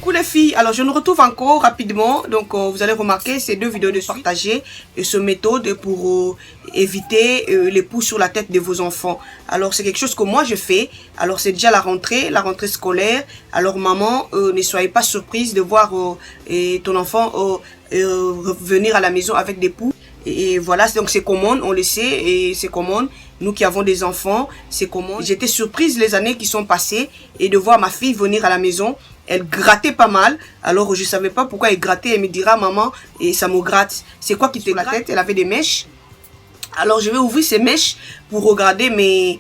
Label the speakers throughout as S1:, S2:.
S1: Coucou les filles, alors je nous retrouve encore rapidement. Donc vous allez remarquer ces deux vidéos de partager ce méthode pour éviter les poux sur la tête de vos enfants. Alors c'est quelque chose que moi je fais. Alors c'est déjà la rentrée scolaire. Alors maman, ne soyez pas surprise de voir ton enfant venir à la maison avec des poux. Et voilà, donc c'est common, on le sait, et c'est common. Nous qui avons des enfants, c'est common. J'étais surprise les années qui sont passées et de voir ma fille venir à la maison. Elle grattait pas mal. Alors je savais pas pourquoi elle grattait. Elle me dira, maman, et ça me gratte. C'est quoi qui te gratte? La tête, elle avait des mèches. Alors je vais ouvrir ces mèches pour regarder, mais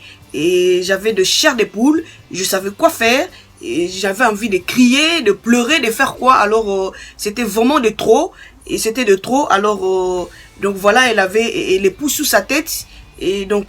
S1: j'avais de chair de poule. Je savais quoi faire. J'avais envie de crier, de pleurer, de faire quoi. Alors c'était vraiment de trop. Et c'était de trop. Alors donc voilà, elle avait les poux sous sa tête. Et donc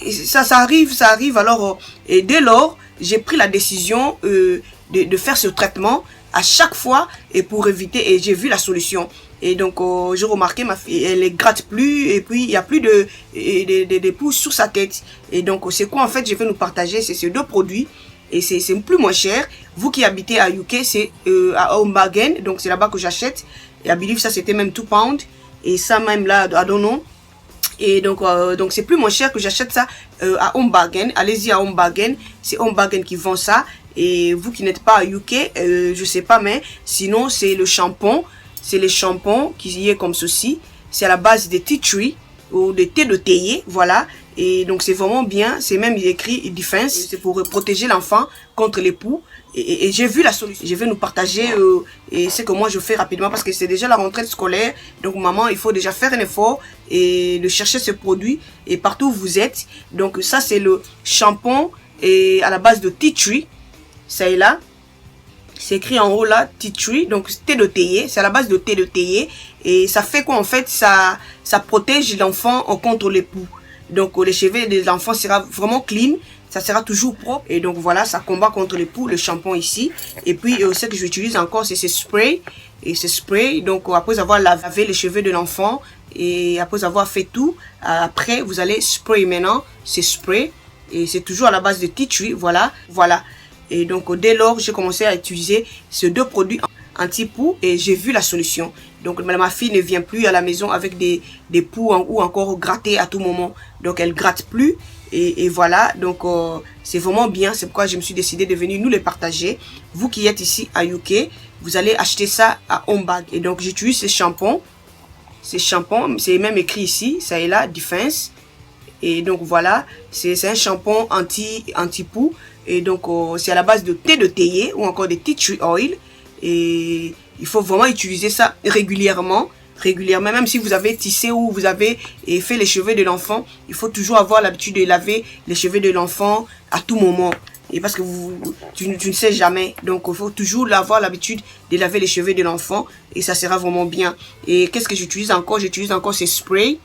S1: ça arrive. Alors et dès lors, j'ai pris la décision de faire ce traitement à chaque fois et pour éviter, et j'ai vu la solution. Et donc j'ai remarqué ma fille, elle ne gratte plus, et puis il n'y a plus de poux sur sa tête. Et donc c'est quoi en fait, je vais nous partager, c'est ces deux produits. Et c'est plus moins cher. Vous qui habitez à UK, c'est à Home Bargain, donc c'est là-bas que j'achète. Et à Believe, ça c'était même 2 pounds. Et ça même là, I don't know. Et donc c'est plus moins cher que j'achète ça à Home Bargain. Allez-y à Home Bargain, c'est Home Bargain qui vend ça. Et vous qui n'êtes pas à UK, je sais pas, mais sinon c'est le shampoing. C'est les shampoings qui y est comme ceci. C'est à la base de tea tree ou de thé de théier, voilà. Et donc c'est vraiment bien, c'est même écrit defense, c'est pour protéger l'enfant contre les poux. Et j'ai vu la solution. Je vais nous partager et c'est que moi je fais rapidement parce que c'est déjà la rentrée scolaire. Donc maman, il faut déjà faire un effort et de chercher ce produit et partout où vous êtes. Donc ça c'est le shampoing et à la base de tea tree. Ça est là. C'est écrit en haut là, tea tree, donc thé de théier, c'est à la base de thé de théier. Et ça fait quoi en fait, ça protège l'enfant contre les poux. Donc les cheveux des enfants sera vraiment clean, ça sera toujours propre. Et donc voilà, ça combat contre les poux, le shampoing ici. Et puis ce que j'utilise encore, c'est ce spray. Et ce spray, donc après avoir lavé les cheveux de l'enfant, et après avoir fait tout, après vous allez spray maintenant, c'est spray. Et c'est toujours à la base de tea tree, voilà. Et donc dès lors, j'ai commencé à utiliser ces deux produits anti-poux et j'ai vu la solution. Donc ma fille ne vient plus à la maison avec des poux ou encore gratter à tout moment. Donc elle gratte plus et voilà. Donc c'est vraiment bien. C'est pourquoi je me suis décidé de venir nous les partager. Vous qui êtes ici à UK, vous allez acheter ça à Home Bargain. Et donc j'utilise ces shampoings. Ces shampoings, c'est même écrit ici, ça est là, Defense. Et donc voilà, c'est un shampoing anti-poux. Et donc c'est à la base de thé de théier ou encore de tea tree oil. Et il faut vraiment utiliser ça régulièrement. Même si vous avez tissé ou vous avez fait les cheveux de l'enfant, il faut toujours avoir l'habitude de laver les cheveux de l'enfant à tout moment. Et parce que tu ne sais jamais. Donc il faut toujours avoir l'habitude de laver les cheveux de l'enfant. Et ça sera vraiment bien. Et qu'est-ce que j'utilise encore? J'utilise encore ces sprays.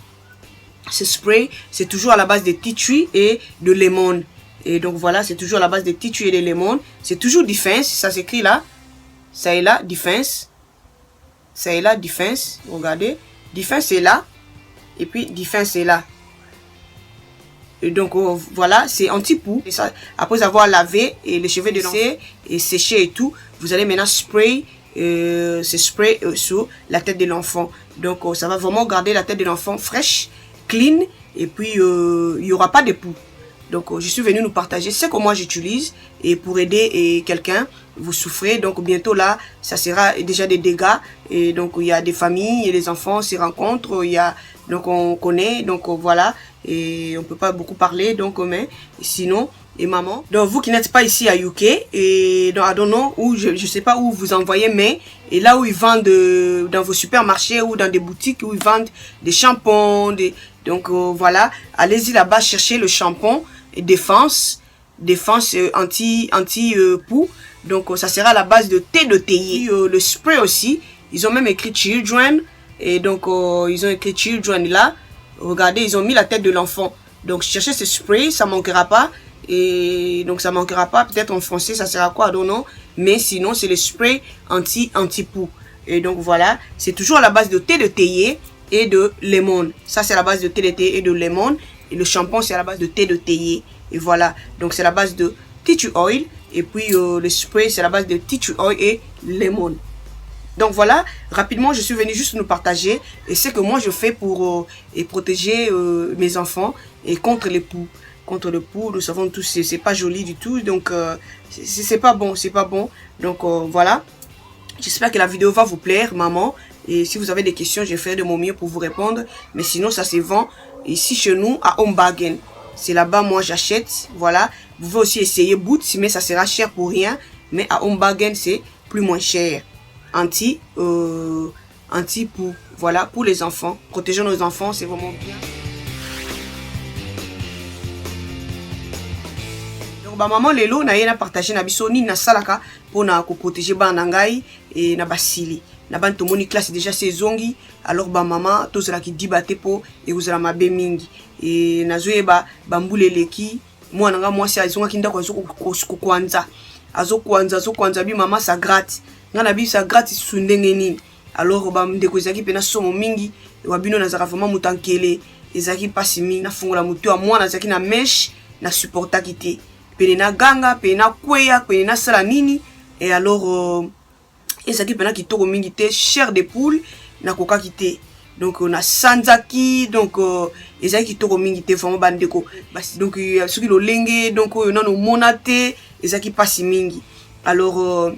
S1: Ce spray, c'est toujours à la base de tea tree et de lemon. Et donc voilà, c'est toujours à la base de tea tree et de lemon. C'est toujours Defense, ça s'écrit là. Ça est là, Defense. Ça est là, Defense. Regardez. Defense est là. Et puis Defense est là. Et donc voilà, c'est anti-poux. Et ça, après avoir lavé et les cheveux de l'enfant et séché et tout, vous allez maintenant spray ce spray sur la tête de l'enfant. Donc ça va vraiment garder la tête de l'enfant fraîche, clean, et puis il n'y aura pas de poux. Donc je suis venu nous partager ce que moi j'utilise et pour aider quelqu'un, vous souffrez. Donc bientôt là, ça sera déjà des dégâts. Et donc il y a des familles et des enfants se rencontrent. Donc on connaît, donc voilà. Et on peut pas beaucoup parler, donc mais sinon, et maman. Donc vous qui n'êtes pas ici à UK, et donc I don't know, où je sais pas où vous envoyez, mais et là où ils vendent dans vos supermarchés ou dans des boutiques où ils vendent des shampoings, donc voilà, allez-y là-bas chercher le shampoing défense anti-poux. Donc ça sera à la base de thé de théier. Le spray aussi, ils ont même écrit children. Et donc ils ont écrit children là. Regardez, ils ont mis la tête de l'enfant. Donc cherchez ce spray, ça manquera pas. Et donc ça manquera pas. Peut-être en français ça sera quoi, I don't know. Mais sinon c'est le spray anti-poux. Et donc voilà, c'est toujours à la base de thé de théier et de lemon. Ça c'est à la base de thé de théier et de lemon. Et le shampoing c'est à la base de thé de théier. Et voilà, donc c'est la base de tea tree oil Et puis le spray, c'est à la base de tea tree oil et lemon. Donc voilà, rapidement, je suis venue juste nous partager et ce que moi je fais pour protéger mes enfants et contre les poux. Contre le poux, nous savons tous, c'est pas joli du tout, donc c'est pas bon, c'est pas bon. Donc voilà, j'espère que la vidéo va vous plaire, maman. Et si vous avez des questions, je ferai de mon mieux pour vous répondre. Mais sinon, ça se vend ici chez nous à Home Bargain. C'est là-bas, moi j'achète, voilà. Vous pouvez aussi essayer Boots, mais ça sera cher pour rien. Mais à Home Bargain, c'est plus moins cher. Anti-poux, voilà, pour les enfants. Protégeons nos enfants, c'est vraiment bien. Donc, maman lelo na yena partager na biso ni na salaka pour na ko protéger ba nangai et na basili. Na ban tomoni classe déjà saisongi, alors ba maman tozala ki dibate po et uzala mabe mingi. Et nazoyeba bambule leki mwana nga mwasi azonga kinda ko kwanza. Azo kwanza bi mama sa gratte. Ngana bi sa gratte sundenge nini. Alors ba ndeko ezaki pena somo mingi wa bino nazaka vraiment mutankele ezaki pasi mingi na fungola mutu ya mwana ezaki na mesh na supporta kité. Pene na ganga, pene na kweya, pene na sala nini. Et alors ezaki pena kitoko mingi te, chair de poule na koka kité. Donc on a sanzaki, donc ezaki kitoko mingi te vraiment bandeko. Donc soki lo lenge, donc on a no monate, ezaki pasi mingi. Alors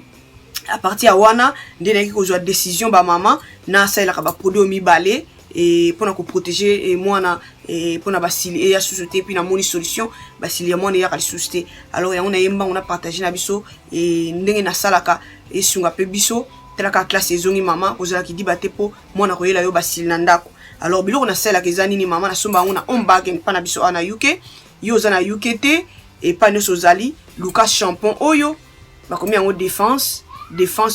S1: à partir de wana ndenge ko joa décision ba maman na ça il a ba produit mi balé et pour na ko protéger et moi na et pour na basili et ya société puis na moni solution basili ya moi ya kali société. Alors ya on a yemba on a partagé na biso et ndenge na salaka et sunga pe biso telaka classe ezongi maman kozala ki dibate po moi na koyela yo basili na ndako. Alors biloko na sala ke zani ni maman na somba on a Home Bargain pa na biso ana UK yo za na UKT et pa no sozali Lucas Shampoo oyo ba komi en défense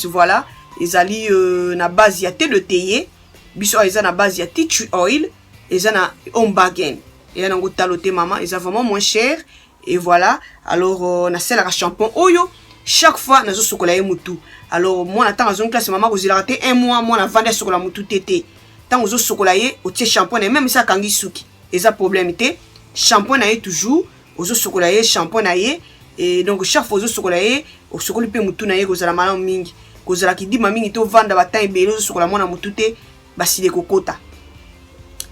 S1: voilà ezali na base ya thé de théier biso eza na base ya tea tree oil eza na Home Bargain et na ngotalote maman eza vraiment moins cher et voilà. Alors na sala ka shampoing oyo chaque fois nazo sokola ye mutu. Alors moi na temps azon classe maman ko zila raté un mois moi na vendre sokola mutu tété tant ozo sokola ye o tie shampoing et même ça kangi suki eza problème té shampoing na ye toujours ozo sokola ye shampoing na ye. Et donc chaque fois ozo sokola ye o sokoli pe mutu na ye ko zala malamu mingi ko zala ki dima mingi to vanda ba temps ebele ozo sokola mona mutu te basile kokota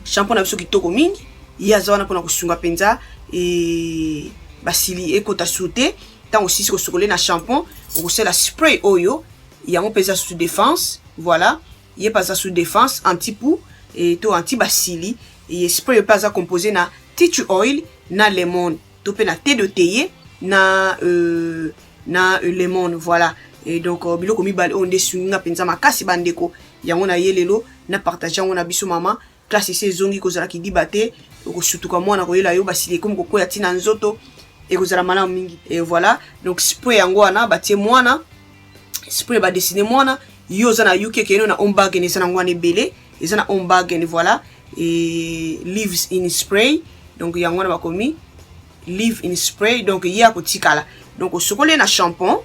S1: shampoing na biso kitoko mingi ya zawana pona kusunga penza et basili ekota sute tant aussi ko sokolé na shampoing o la spray oyo ya on pesa sous défense voilà il pas ça sous défense anti-poux et to anti basili et spray pas ça composé na tea tree oil na lemon to pe na thé de théier na lemon voilà. Et donc biloko mibale on desunga penza makasi bandeko yango na yelelo na partager on a biso mama classe saisongi kozala ki dibate ko sutuka mwana ko yela yo basile comme ko ya tina nzoto et kozala malamu mingi et voilà. Donc spray yango wana batie mwana spray ba dessiner mwana yo za na UK keno na Home Bargain eza na ngwane belé eza na Home Bargain voilà. Et leaves in spray donc yango na bakomi leave in spray donc ya ko tikala donc sokole na shampoing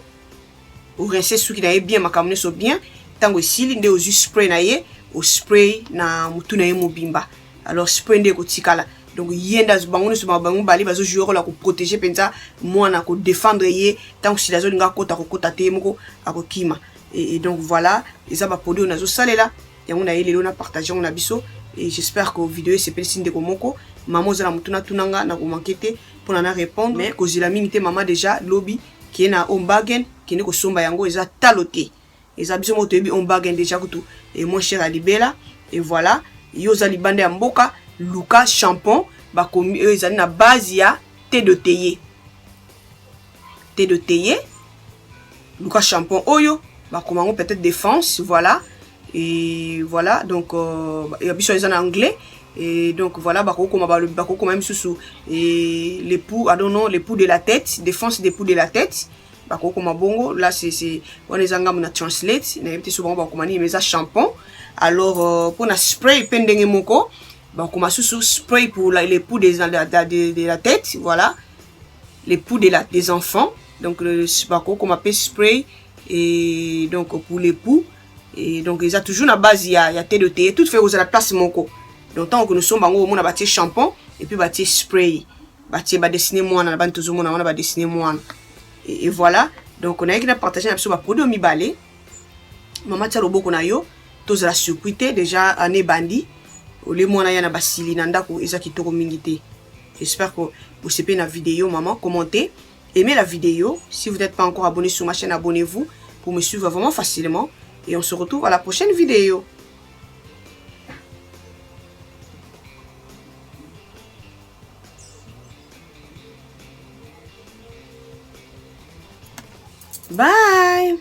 S1: ou rincer suki na ye bien makamune so bien tango sili nde ozu spray na ye o spray na mutu na ye mobimba. Alors spray nde ko tikala donc yenda bango so bango bali bazo jouer la ko protéger penza mwana ko défendre ye tango sila zo linga kota ko kota te moko akokima et donc voilà les aba produit on azo salela yango na yelelo na partager on a biso. Et j'espère que vidéo c'est pas signe de komoko maman za mutuna tunanga na ko manquete pour na répondre mais ko zila mingi te maman déjà lobby qui est na Home Bargain qui ne ko somba yango eza taloté eza biso moto ebi Home Bargain déjà kutu et moins cher à libela et voilà yo za libande ya mboka Lucas Shampoo ba komi eza na base ya thé de théier Lucas Shampoo oyo ba komango peut-être défense voilà. Et voilà donc il y a biso en anglais et donc voilà bako même sous et les poux les poux de la tête défense des poux de la tête bako comme bongo là c'est on les angam na translate na yebite souvent bako mani mais ça shampoing. Alors pour na spray pendenge moko bako sous spray pour les poux de la tête voilà les poux des enfants donc le bako comme appelle spray et donc pour les poux. Et donc ils ont toujours la base il y a thé de thé tout fait aux à la place moko donc tant que nous sommes bango on a bâti shampoing et puis bâti spray bâti ba dessiner moi on a ban toujours on a ba dessiner moi et voilà. Donc on a qui partagé un peu produit mi balé. Maman tia roboko na yo. Tous la circuité déjà année bandi. Le mona yana basili nanda ko eza kitoko mingité. J'espère que vous avez la vidéo, maman. Commentez, aimez la vidéo. Si vous n'êtes pas encore abonné sur ma chaîne, abonnez-vous pour me suivre vraiment facilement. Et on se retrouve à la prochaine vidéo. Bye!